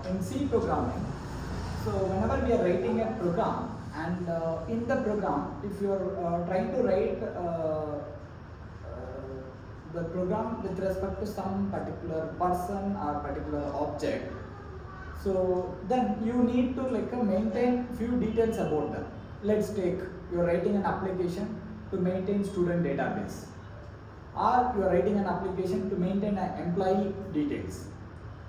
in C programming, so whenever we are writing a program, and in the program, if you are trying to write the program with respect to some particular person or particular object, so then you need to maintain few details about them. Let's take, you are writing an application to maintain student database, or you are writing an application to maintain an employee details.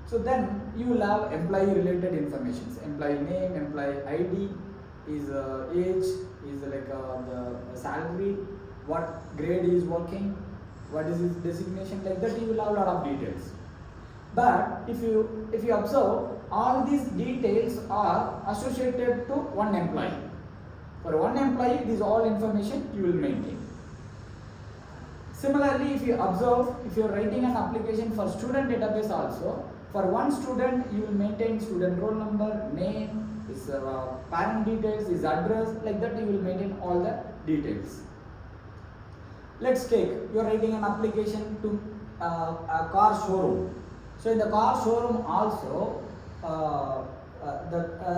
So then you will have employee related information, employee name, employee ID, his age, is the salary, what grade he is working, what is his designation, like that you will have a lot of details. But if you observe, all these details are associated to one employee. For one employee, these all information you will maintain. Similarly, if you observe, if you are writing an application for student database also, for one student you will maintain student roll number, name, his parent details, his address, like that you will maintain all the details. Let's take, you are writing an application to a car showroom. So in the car showroom also,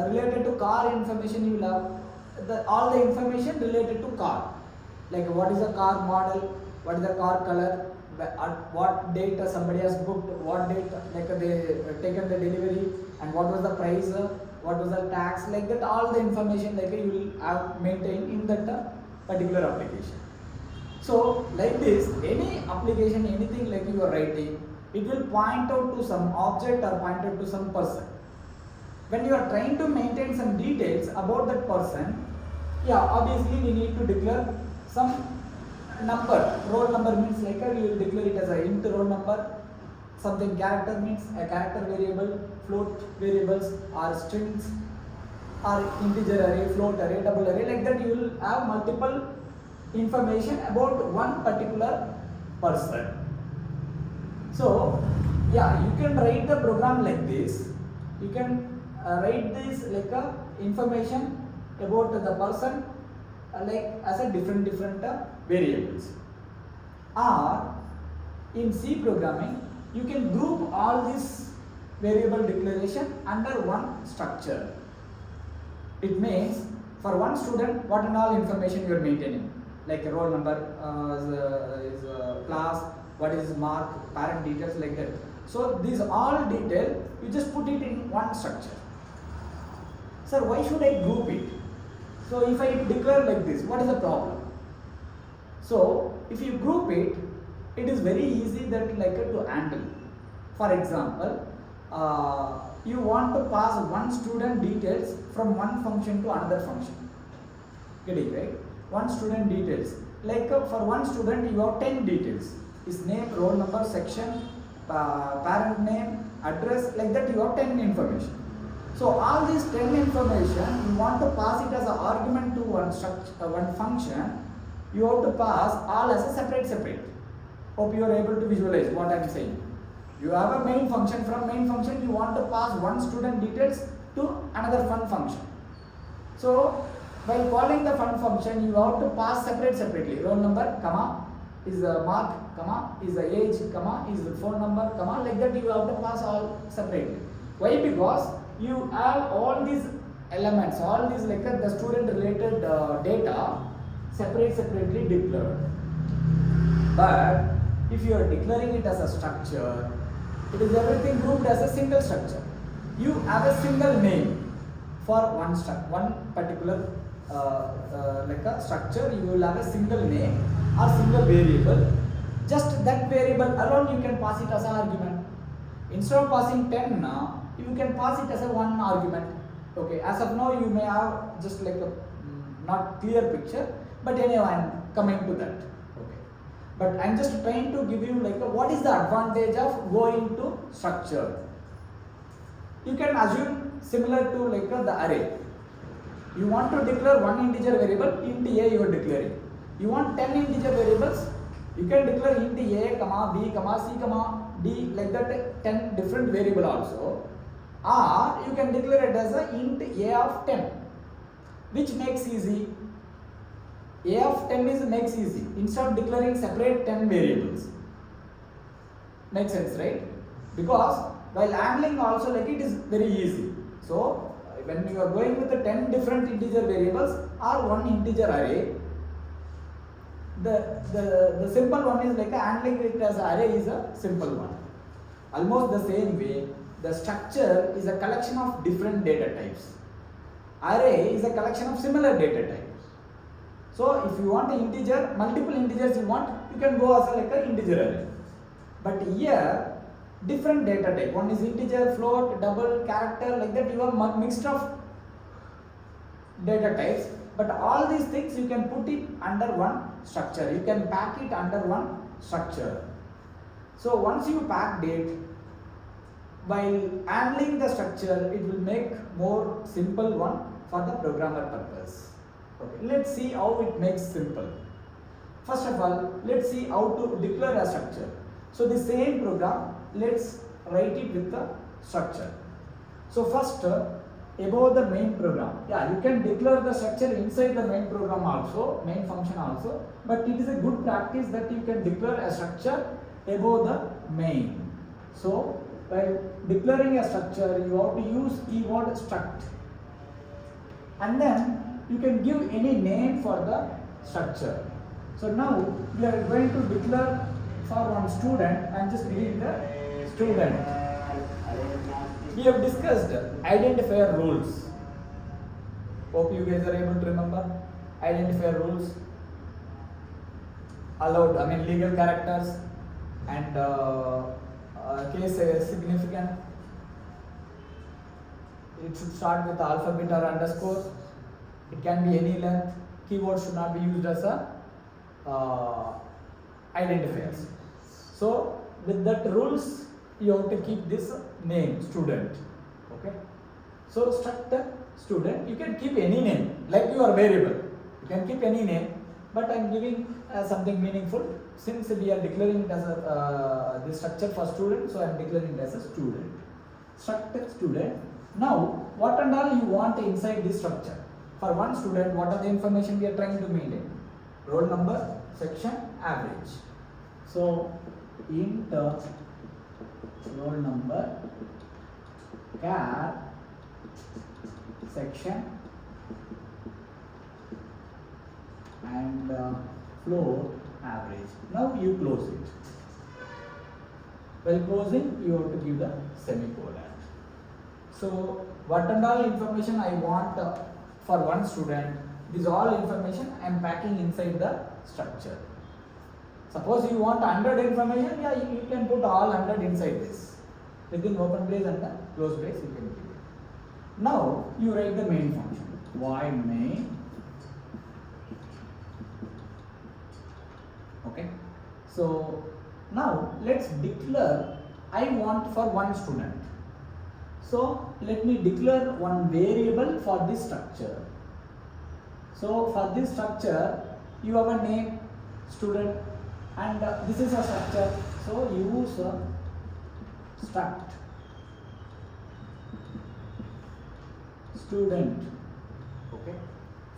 related to car information, you will have all the information related to car, like what is the car model, what is the car color, at what date somebody has booked, what date they taken the delivery, and what was the price, what was the tax, like that all the information you will have maintained in that particular application. So like this, any application, anything you are writing, it will point out to some object or point out to some person. When you are trying to maintain some details about that person, yeah, obviously we need to declare some number. Roll number means you will declare it as a int roll number. Something character means a character variable, float variables or strings or integer array, float array, double array, like that you will have multiple information about one particular person. So yeah, you can write the program like this. You can write this information about the person as a different variables. Or in C programming, you can group all this variable declaration under one structure. It means for one student, what and all information you are maintaining, like a roll number, is class, what is mark, parent details, like that. So these all detail, you just put it in one structure. Sir, why should I group it? So if I declare like this, what is the problem? So if you group it, it is very easy that to handle. For example, you want to pass one student details from one function to another function. Getting right? One student details. For one student, you have 10 details. His name, roll number, section, parent name, address, like that you have 10 information. So all these 10 information, you want to pass it as an argument to one function, you have to pass all as a separate. Hope you are able to visualize what I am saying. You have a main function, from main function you want to pass one student details to another fun function. So while calling the fun function, you have to pass separately. Roll number, comma, is the mark, comma, is the age, comma, is the phone number, comma, like that you have to pass all separately. Why? Because you have all these elements, all these the student related data separately declared. But if you are declaring it as a structure, it is everything grouped as a single structure. You have a single name for one particular a structure. You will have a single name or single variable. Just that variable alone you can pass it as an argument. Instead of passing 10 now, you can pass it as a one argument. Okay, as of now you may have just a not clear picture, but anyway I am coming to that. Okay, but I am just trying to give you what is the advantage of going to structure. You can assume similar to the array. You want to declare one integer variable, int a you are declaring. You want 10 integer variables, you can declare int a, comma, b, comma, c, comma, d, like that 10 different variable also. Or you can declare it as a int a of 10, which makes easy. A of 10 makes easy instead of declaring separate 10 variables. Makes sense, right? Because while handling also like it is very easy. So when you are going with the 10 different integer variables or one integer array, the simple one is like handling it as array is a simple one. Almost the same way, the structure is a collection of different data types. Array is a collection of similar data types. So if you want an integer, multiple integers you want, you can go as like an integer array. But here, different data type. One is integer, float, double, character, like that you have mixed of data types. But all these things you can put it under one structure. You can pack it under one structure. So once you packed it, while handling the structure, it will make more simple one for the programmer purpose. Okay, let's see how it makes simple. First of all, let's see how to declare a structure. So the same program, let's write it with the structure. So first, above the main program, yeah, you can declare the structure inside the main program also, main function also, but it is a good practice that you can declare a structure above the main. So while declaring a structure, you have to use keyword struct, and then you can give any name for the structure. So now we are going to declare for one student and just giving the student. We have discussed identifier rules. Hope you guys are able to remember identifier rules. Allowed, I mean legal characters and case significant. It should start with alphabet or underscore. It can be any length. Keywords should not be used as a identifiers. So with that rules, you have to keep this name student. Okay. So struct student. You can keep any name like your variable. You can keep any name, but I am giving something meaningful since we are declaring it as a this structure for student. So I am declaring it as a student. Struct student. Now what and all you want inside this structure? For one student, what are the information we are trying to maintain? Roll number, section, average. So int roll number, char, section, and float, average. Now you close it. While closing, you have to give the semicolon. So what and all information I want for one student, this all information I am packing inside the structure. Suppose you want 100 information, yeah, you can put all 100 inside this. Within open brace and the close brace, you can give it. Now you write the main function. Void main. Okay. So now let's declare I want for one student. So let me declare one variable for this structure. So for this structure, you have a name student, and this is a structure. So use struct student. Okay.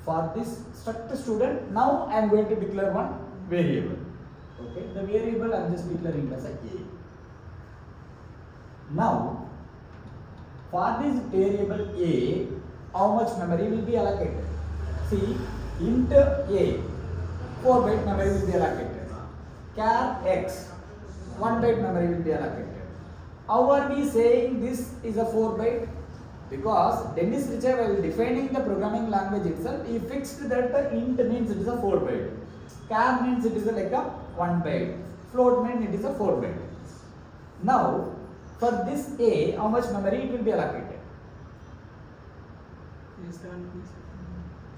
For this struct student, now I am going to declare one variable. Okay. The variable I am just declaring as a A. Now for this variable A, how much memory will be allocated? See, int A, 4 byte memory will be allocated. Char X, 1 byte memory will be allocated. How are we saying this is a 4 byte? Because Dennis Ritchie, while defining the programming language itself, he fixed that the int means it is a 4 byte. Char means it is like a 1 byte. Float means it is a 4 byte. Now, for this A, how much memory it will be allocated?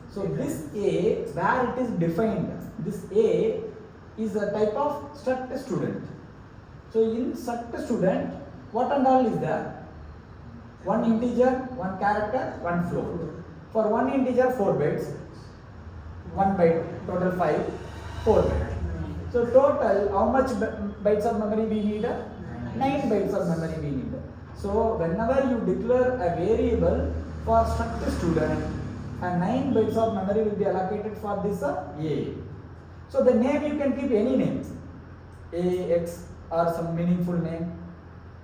So this A, where it is defined, this A is a type of struct student. So in struct student, what and all is there? One integer, one character, one float. For one integer, 4 bytes, 1 byte, total 5, 4 bytes. So total, how much bytes of memory we need? 9 bytes of memory we need. So whenever you declare a variable for struct student, and 9 bytes of memory will be allocated for this A. So the name you can keep any name, A, X, or some meaningful name.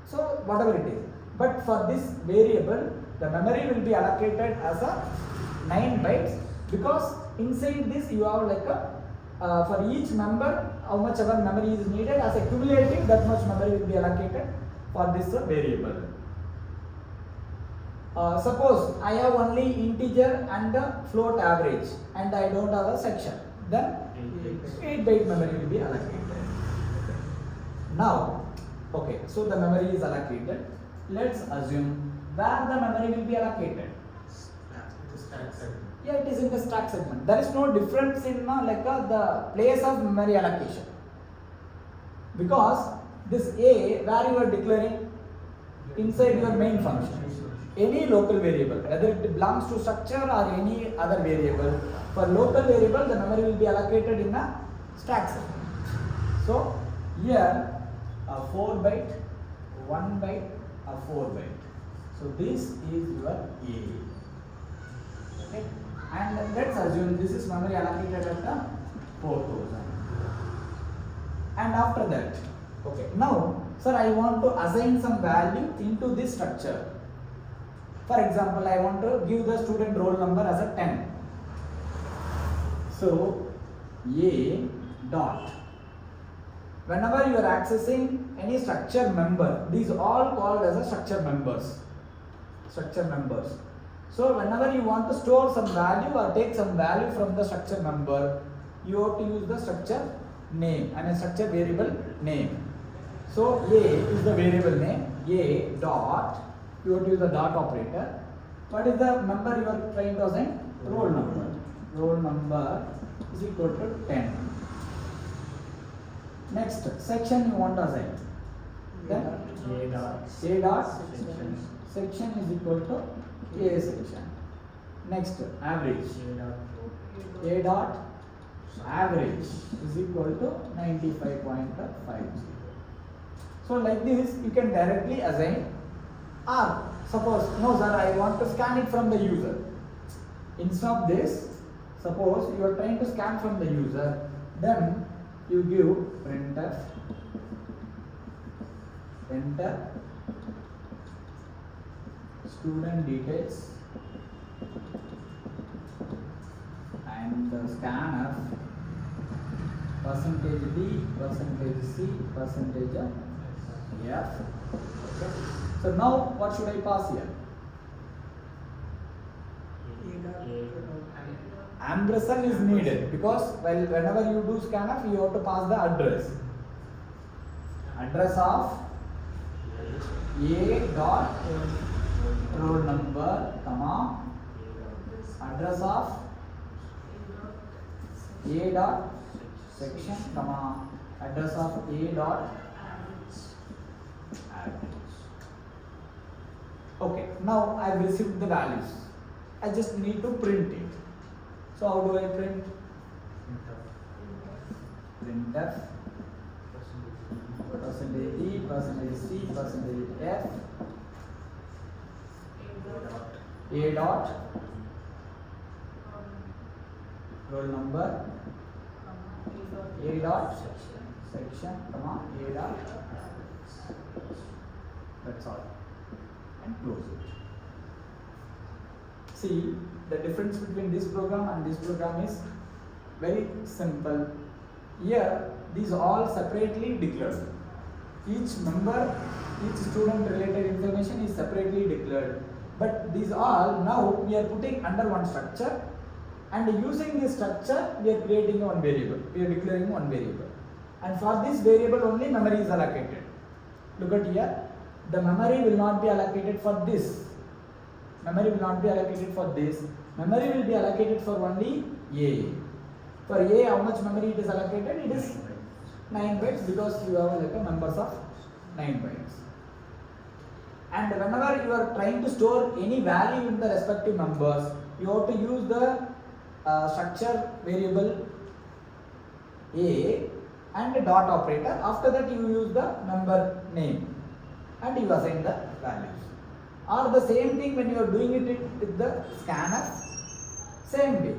So whatever it is. But for this variable, the memory will be allocated as a 9 bytes, because inside this you have like a for each member how much ever memory is needed as a cumulative, that much memory will be allocated for this variable. Suppose I have only integer and float average and I don't have a section, then 8 byte memory will be allocated. Now, okay, so the memory is allocated. Let's assume where the memory will be allocated. Yeah, it is in the stack segment. There is no difference in the place of memory allocation, because this A where you are declaring inside your main function, any local variable, whether it belongs to structure or any other variable. For local variable, the memory will be allocated in a stack segment. So here a 4 byte, 1 byte, a 4 byte. So this is your A. Okay. And let's assume this is memory allocated at the 4000. And after that, okay, now sir, I want to assign some value into this structure. For example, I want to give the student roll number as a 10. So A dot, whenever you are accessing any structure member, these are all called as a structure members. Structure members. So whenever you want to store some value or take some value from the structure member, you have to use the structure name and a structure variable name. So A is the variable name, A dot, you have to use the dot operator. What is the member you are trying to assign? Roll number. Roll number is equal to 10. Next, section you want to assign. Then A dot section is equal to A section. Next, average. A dot average is equal to 95.50. So like this you can directly assign, or suppose no sir, I want to scan it from the user. Instead of this, suppose you are trying to scan from the user, then you give printf enter student details and the scanf %d, %c, %f. Okay. So now what should I pass here? Ampersand is needed, because whenever you do scanf, you have to pass the address. Address of A dot roll number, comma, address of A dot section, comma, address of A dot average. Okay, now I have received the values. I just need to print it. So how do I print? Printf %d, %c, %f, A dot roll number, A dot section, comma, A dot. That's all. And close it. See, the difference between this program and this program is very simple. Here, these are all separately declared. Each member, each student related information is separately declared. But these all now we are putting under one structure, and using this structure we are creating one variable. We are declaring one variable. And for this variable only memory is allocated. Look at here. The memory will not be allocated for this. Memory will not be allocated for this. Memory will be allocated for only A. For A, how much memory it is allocated? It is 9 bytes, because you have like a members of 9 bytes. And whenever you are trying to store any value in the respective members, you have to use the structure variable A and a dot operator. After that you use the member name and you assign the values. Or the same thing when you are doing it with the scanner, same way,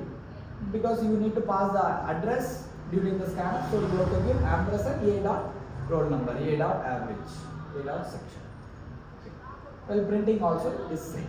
because you need to pass the address during the scanner, so you have to give ampersand A dot roll number, A dot average, A dot section. While printing also it is same.